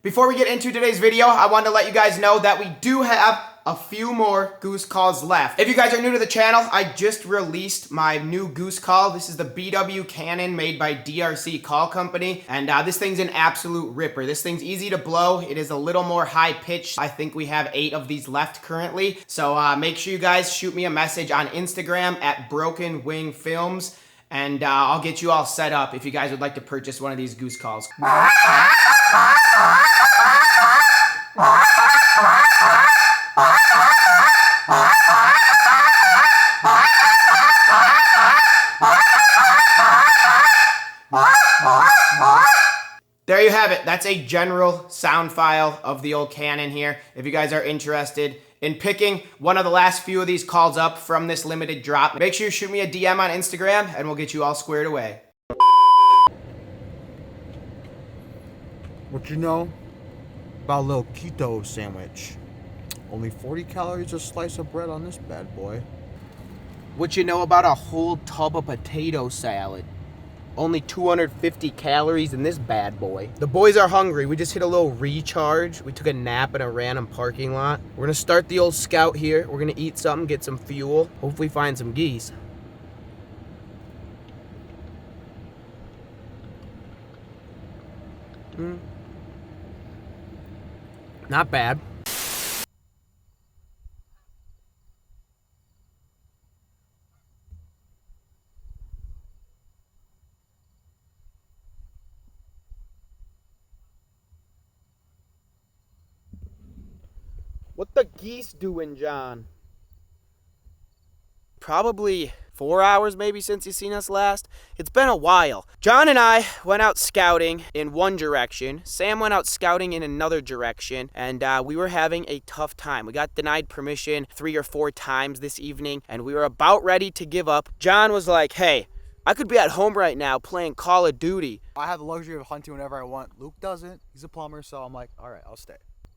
Before we get into today's video, I wanted to let you guys know that we do have a few more goose calls left. If you guys are new to the channel, I just released my new goose call. This is the BW Cannon made by DRC Call Company, and this thing's an absolute ripper. This thing's easy to blow. It is a little more high pitched. I think we have 8 of these left currently, so make sure you guys shoot me a message on Instagram at Broken Wing Films, and I'll get you all set up if you guys would like to purchase one of these goose calls. There you have it. That's a general sound file of the old Cannon here. If you guys are interested in picking one of the last few of these calls up from this limited drop, make sure you shoot me a DM on Instagram and we'll get you all squared away. What you know about a little keto sandwich? Only 40 calories a slice of bread on this bad boy. What you know about a whole tub of potato salad? Only 250 calories in this bad boy. The boys are hungry. We just hit a little recharge. We took a nap in a random parking lot. We're gonna start the old Scout here. We're gonna eat something, get some fuel, hopefully find some geese. Not bad. What the geese doing, John? Probably 4 hours maybe since you've seen us last. It's been a while. John and I went out scouting in one direction. Sam went out scouting in another direction, and we were having a tough time. We got denied permission 3 or 4 times this evening, and we were about ready to give up. John was like, hey, I could be at home right now playing Call of Duty. I have the luxury of hunting whenever I want. Luke doesn't. He's a plumber, so I'm like, all right, I'll stay.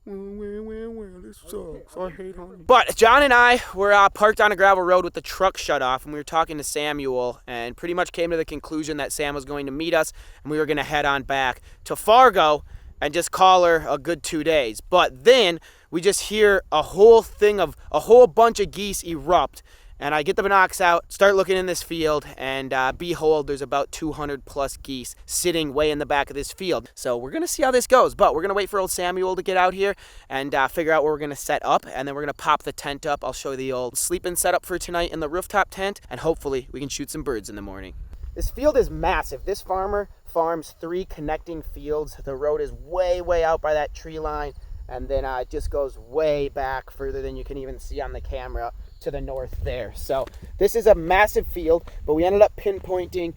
This sucks. I hate hunting. But John and I were parked on a gravel road with the truck shut off, and we were talking to Samuel, and pretty much came to the conclusion that Sam was going to meet us, and we were going to head on back to Fargo and just call her a good 2 days. But then we just hear a whole bunch of geese erupt. And I get the binocs out, start looking in this field, and behold, there's about 200 plus geese sitting way in the back of this field. So we're gonna see how this goes, but we're gonna wait for old Samuel to get out here and figure out where we're gonna set up, and then we're gonna pop the tent up. I'll show you the old sleeping setup for tonight in the rooftop tent, and hopefully we can shoot some birds in the morning. This field is massive. This farmer farms 3 connecting fields. The road is way, way out by that tree line, and then it just goes way back further than you can even see on the camera to the north there. So this is a massive field, but we ended up pinpointing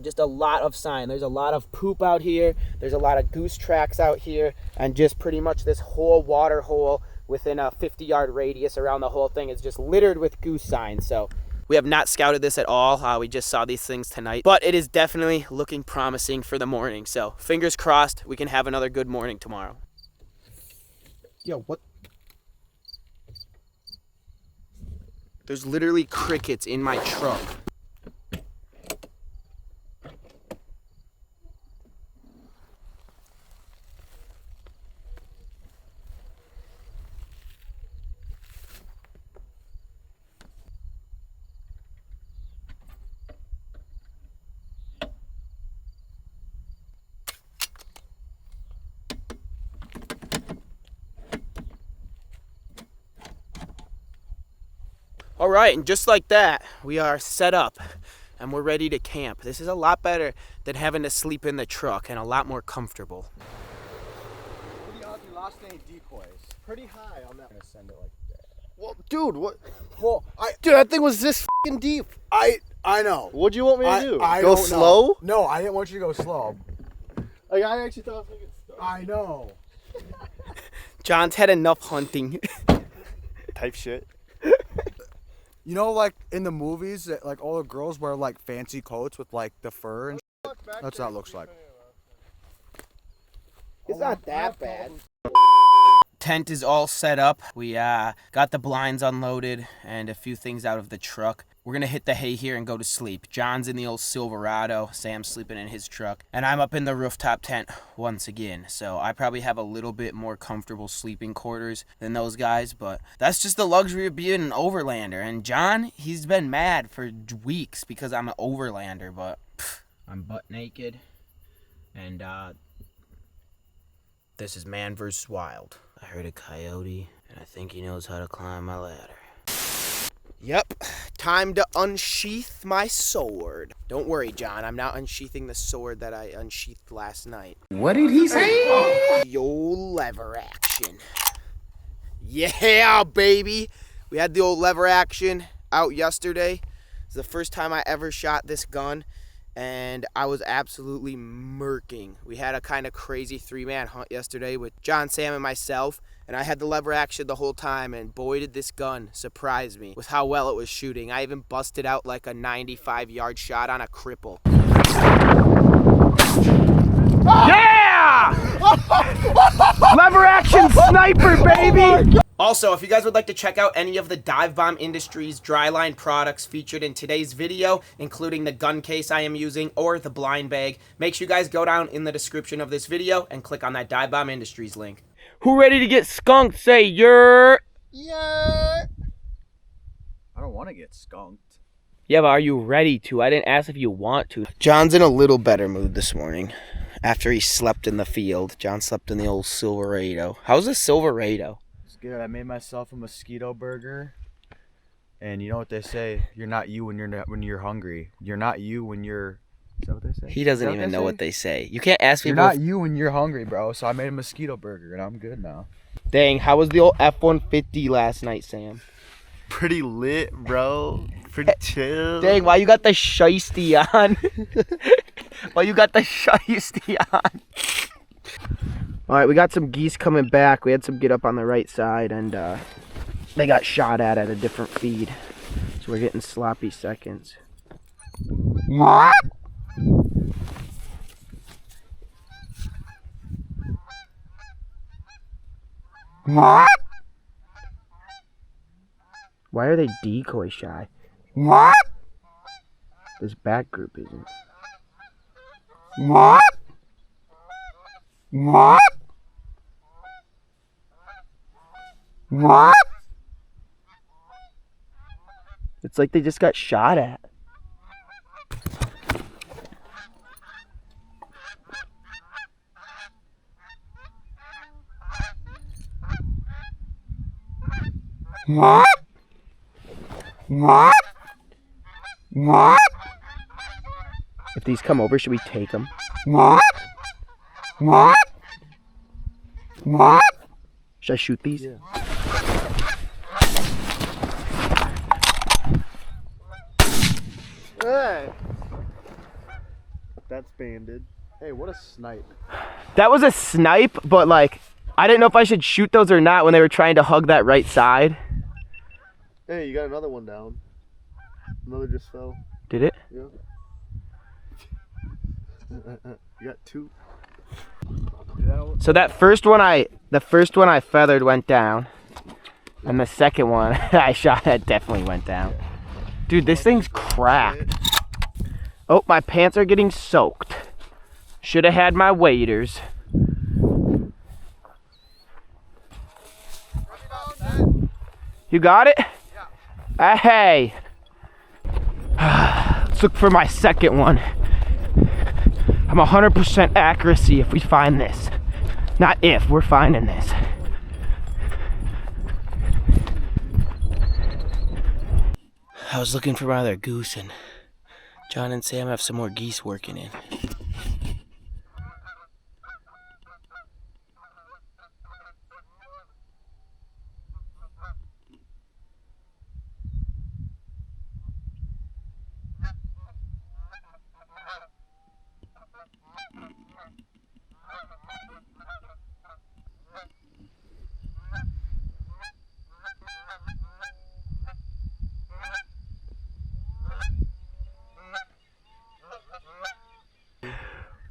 just a lot of sign. There's a lot of poop out here. There's a lot of goose tracks out here, and just pretty much this whole water hole within a 50-yard radius around the whole thing is just littered with goose signs. So we have not scouted this at all. We just saw these things tonight, but it is definitely looking promising for the morning. So fingers crossed we can have another good morning tomorrow. Yo, what? There's literally crickets in my truck. All right, and just like that, we are set up and we're ready to camp. This is a lot better than having to sleep in the truck and a lot more comfortable. Pretty odd you lost any decoys. Pretty high on that. I'm gonna send it like that. Well, dude, what? Well, Dude, that thing was this f***ing deep. I know. What'd you want me to do? I Go don't slow? know. No, I didn't want you to go slow. Like, I actually thought I was gonna get stuck. I know. John's had enough hunting. Type shit. You know, like in the movies, that like all the girls wear like fancy coats with like the fur and shit? That's what it looks like. It's not that bad. Tent is all set up. We got the blinds unloaded and a few things out of the truck. we're gonna hit the hay here and go to sleep. John's in the old Silverado, Sam's sleeping in his truck, and I'm up in the rooftop tent once again. So I probably have a little bit more comfortable sleeping quarters than those guys, but that's just the luxury of being an overlander. And John, he's been mad for weeks because I'm an overlander, but I'm butt naked, and this is man versus wild. I heard a coyote, and I think he knows how to climb my ladder. Yep, time to unsheath my sword. Don't worry, John, I'm not unsheathing the sword that I unsheathed last night. What did he say? The old lever action. Yeah, baby! We had the old lever action out yesterday. It's the first time I ever shot this gun, and I was absolutely murking. We had a kind of crazy 3-man hunt yesterday with John, Sam, and myself, and I had the lever action the whole time, and boy did this gun surprise me with how well it was shooting. I even busted out like a 95-yard shot on a cripple. Yeah! Lever action sniper, baby! Also, if you guys would like to check out any of the Dive Bomb Industries dryline products featured in today's video, including the gun case I am using or the blind bag, make sure you guys go down in the description of this video and click on that Dive Bomb Industries link. Who ready to get skunked? Say you're... Yeah. I don't want to get skunked. Yeah, but are you ready to? I didn't ask if you want to. John's in a little better mood this morning. After he slept in the field. John slept in the old Silverado. How's the Silverado? Good. I made myself a mosquito burger, and you know what they say? You're not you when you're hungry. You're not you when you're. Is that what they say? He doesn't even know what they say. You can't ask people. You're not you when you're hungry, bro. So I made a mosquito burger, and I'm good now. Dang, how was the old F-150 last night, Sam? Pretty lit, bro. Pretty chill. Dang, why you got the shiesty on? Why you got the shiesty on? All right, we got some geese coming back. We had some get up on the right side, and they got shot at a different feed. So we're getting sloppy seconds. What? What? Why are they decoy shy? What? This back group isn't. What? What? What? It's like they just got shot at. What? What? What? If these come over, should we take them? What? What? What? Should I shoot these? Yeah. Hey! That's banded. Hey, what a snipe. That was a snipe, but like, I didn't know if I should shoot those or not when they were trying to hug that right side. Hey, you got another one down. Another just fell. Did it? Yeah. You got 2. So that first one I feathered went down, and the second one I shot at definitely went down. Dude, this thing's cracked. Oh, my pants are getting soaked. Should have had my waders. You got it? Yeah. Hey. Let's look for my second one. I'm 100% accuracy if we find this. Not if, we're finding this. I was looking for my other goose, and John and Sam have some more geese working in.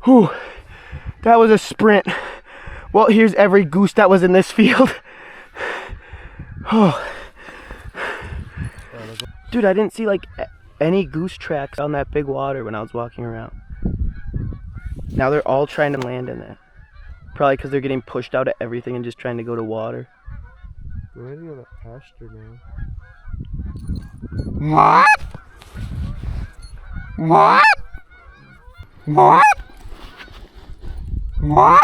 Whew, that was a sprint. Well, here's every goose that was in this field. Oh. Dude, I didn't see like any goose tracks on that big water when I was walking around. Now they're all trying to land in there. Probably because they're getting pushed out of everything and just trying to go to water. We're landing on that pasture now. What? What? What? What?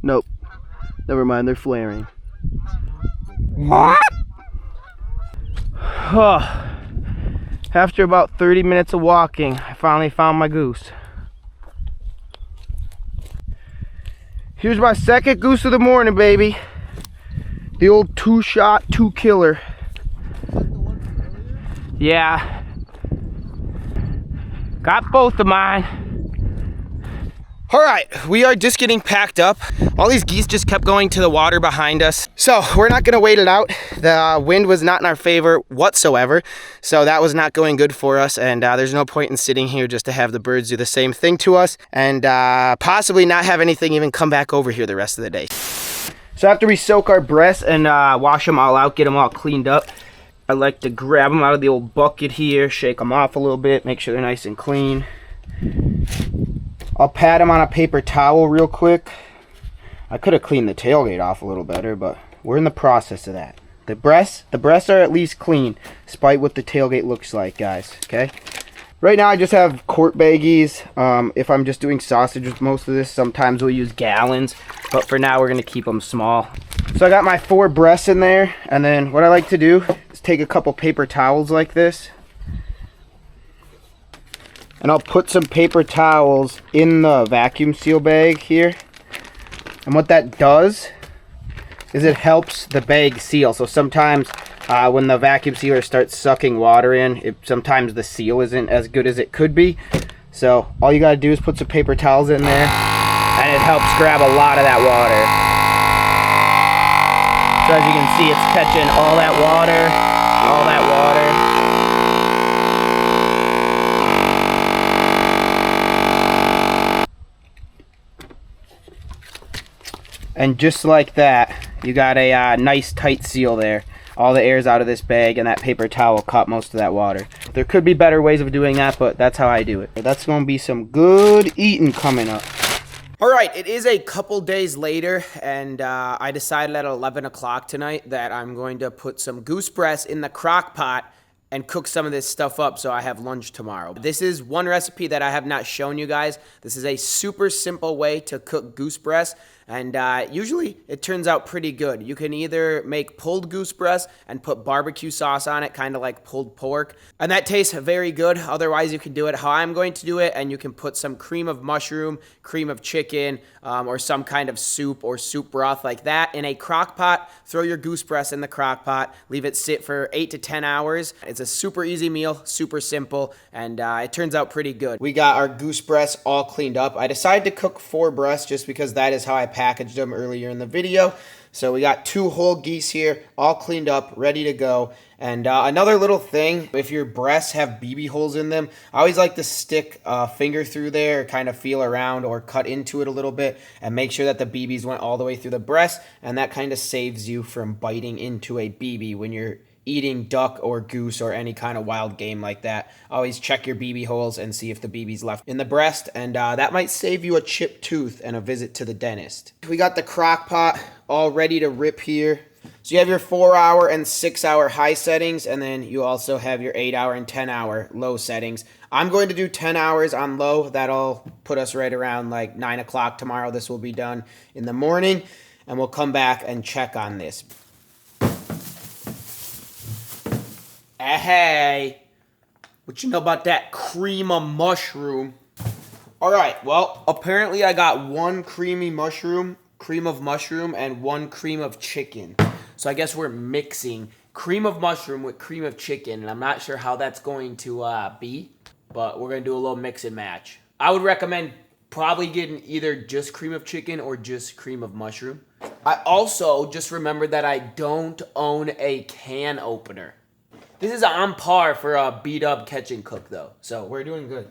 Nope. Never mind, they're flaring. What? After about 30 minutes of walking, I finally found my goose. Here's my second goose of the morning, baby. The old 2-shot, 2-killer. Yeah. Got both of mine. All right, we are just getting packed up. All these geese just kept going to the water behind us. So we're not gonna wait it out. The wind was not in our favor whatsoever. So that was not going good for us. And there's no point in sitting here just to have the birds do the same thing to us and possibly not have anything even come back over here the rest of the day. So after we soak our breasts and wash them all out, get them all cleaned up, I like to grab them out of the old bucket here, shake them off a little bit, make sure they're nice and clean. I'll pat them on a paper towel real quick. I could have cleaned the tailgate off a little better, but we're in the process of that. The breasts are at least clean, despite what the tailgate looks like, guys, okay? Right now I just have quart baggies. If I'm just doing sausage with most of this, sometimes we'll use gallons, but for now we're gonna keep them small. So I got my 4 breasts in there, and then what I like to do is take a couple paper towels like this, and I'll put some paper towels in the vacuum seal bag here. And what that does is it helps the bag seal. So sometimes when the vacuum sealer starts sucking water in, sometimes the seal isn't as good as it could be. So all you gotta do is put some paper towels in there, and it helps grab a lot of that water. So as you can see, it's catching all that water, all that water. And just like that, you got a nice tight seal there. All the air's out of this bag, and that paper towel caught most of that water. There could be better ways of doing that, but that's how I do it. That's gonna be some good eating coming up. All right, it is a couple days later, and I decided at 11 o'clock tonight that I'm going to put some goose breasts in the crock pot and cook some of this stuff up so I have lunch tomorrow. This is one recipe that I have not shown you guys. This is a super simple way to cook goose breasts, and usually it turns out pretty good. You can either make pulled goose breasts and put barbecue sauce on it, kind of like pulled pork, and that tastes very good. Otherwise, you can do it how I'm going to do it, and you can put some cream of mushroom, cream of chicken, or some kind of soup or soup broth like that in a crock pot. Throw your goose breast in the crock pot, leave it sit for 8 to 10 hours. It's a super easy meal, super simple, and it turns out pretty good. We got our goose breasts all cleaned up. I decided to cook 4 breasts just because that is how I packaged them earlier in the video. So we got 2 whole geese here, all cleaned up, ready to go. And another little thing, if your breasts have BB holes in them, I always like to stick a finger through there, kind of feel around or cut into it a little bit and make sure that the BBs went all the way through the breast, and that kind of saves you from biting into a BB when you're eating duck or goose or any kind of wild game like that. Always check your BB holes and see if the BB's left in the breast, and that might save you a chipped tooth and a visit to the dentist. We got the crock pot all ready to rip here. So you have your 4-hour and 6-hour high settings, and then you also have your 8-hour and 10-hour low settings. I'm going to do 10 hours on low. That'll put us right around like 9 o'clock tomorrow. This will be done in the morning, and we'll come back and check on this. Hey, what you know about that cream of mushroom? All right, well, apparently I got 1 cream of mushroom, and 1 cream of chicken. So I guess we're mixing cream of mushroom with cream of chicken, and I'm not sure how that's going to be, but we're going to do a little mix and match. I would recommend probably getting either just cream of chicken or just cream of mushroom. I also just remembered that I don't own a can opener. This is on par for a beat-up catch and cook, though, so we're doing good.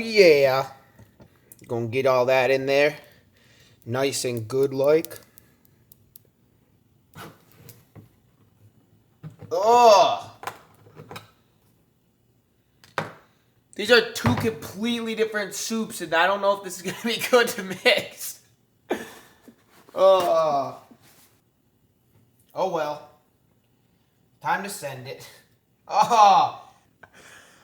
yeah. Gonna get all that in there. Nice and good like. Oh! These are two completely different soups, and I don't know if this is going to be good to mix. Oh well. Time to send it. Oh!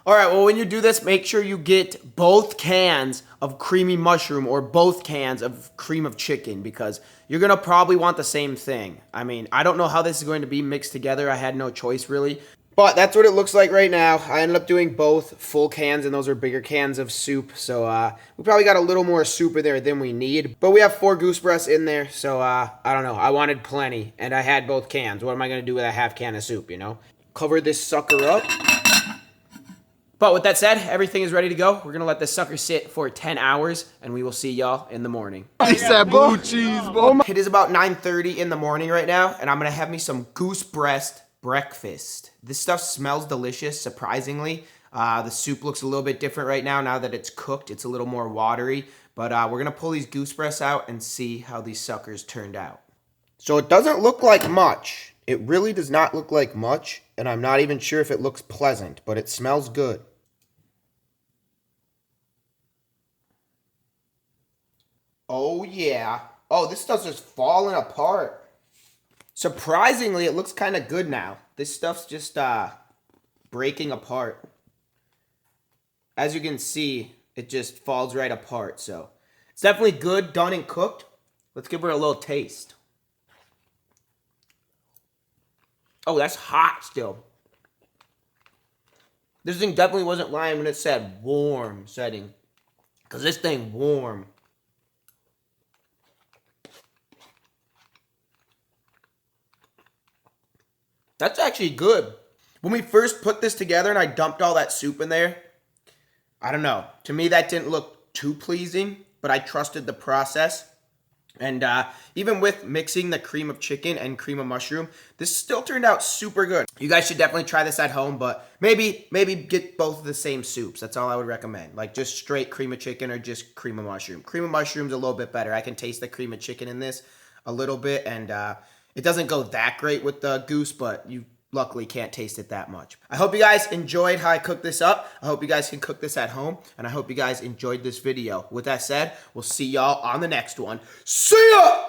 Alright, well, when you do this, make sure you get both cans of creamy mushroom or both cans of cream of chicken, because you're going to probably want the same thing. I mean, I don't know how this is going to be mixed together. I had no choice, really. But that's what it looks like right now. I ended up doing both full cans, and those are bigger cans of soup. So we probably got a little more soup in there than we need. But we have 4 goose breasts in there, so I don't know. I wanted plenty, and I had both cans. What am I going to do with a half can of soup, you know? Cover this sucker up. But with that said, everything is ready to go. We're going to let this sucker sit for 10 hours, and we will see y'all in the morning. He said blue cheese, bro. It is about 9:30 in the morning right now, and I'm going to have me some goose breast breakfast. This stuff smells delicious, surprisingly. The soup looks a little bit different right now that it's cooked. It's a little more watery, but we're going to pull these goose breasts out and see how these suckers turned out. So it doesn't look like much. It really does not look like much, and I'm not even sure if it looks pleasant, but it smells good. Oh, yeah. Oh, this stuff's just falling apart. Surprisingly, it looks kind of good now. This stuff's just breaking apart. As you can see, it just falls right apart. So it's definitely good, done and cooked. Let's give her a little taste. Oh, that's hot still. This thing definitely wasn't lying when it said warm setting, because this thing warm. That's actually good. When we first put this together and I dumped all that soup in there, I don't know. To me, that didn't look too pleasing, but I trusted the process. And even with mixing the cream of chicken and cream of mushroom, this still turned out super good. You guys should definitely try this at home, but maybe get both of the same soups. That's all I would recommend. Like just straight cream of chicken or just cream of mushroom. Cream of mushroom's a little bit better. I can taste the cream of chicken in this a little bit, and it doesn't go that great with the goose, but you luckily can't taste it that much. I hope you guys enjoyed how I cooked this up. I hope you guys can cook this at home, and I hope you guys enjoyed this video. With that said, we'll see y'all on the next one. See ya!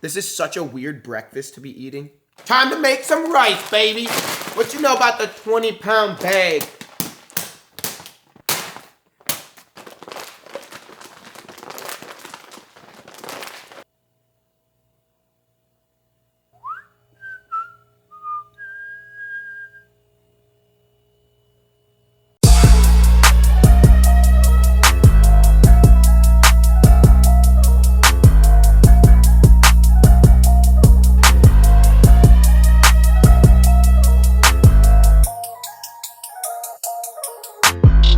This is such a weird breakfast to be eating. Time to make some rice, baby. What you know about the 20-pound bag?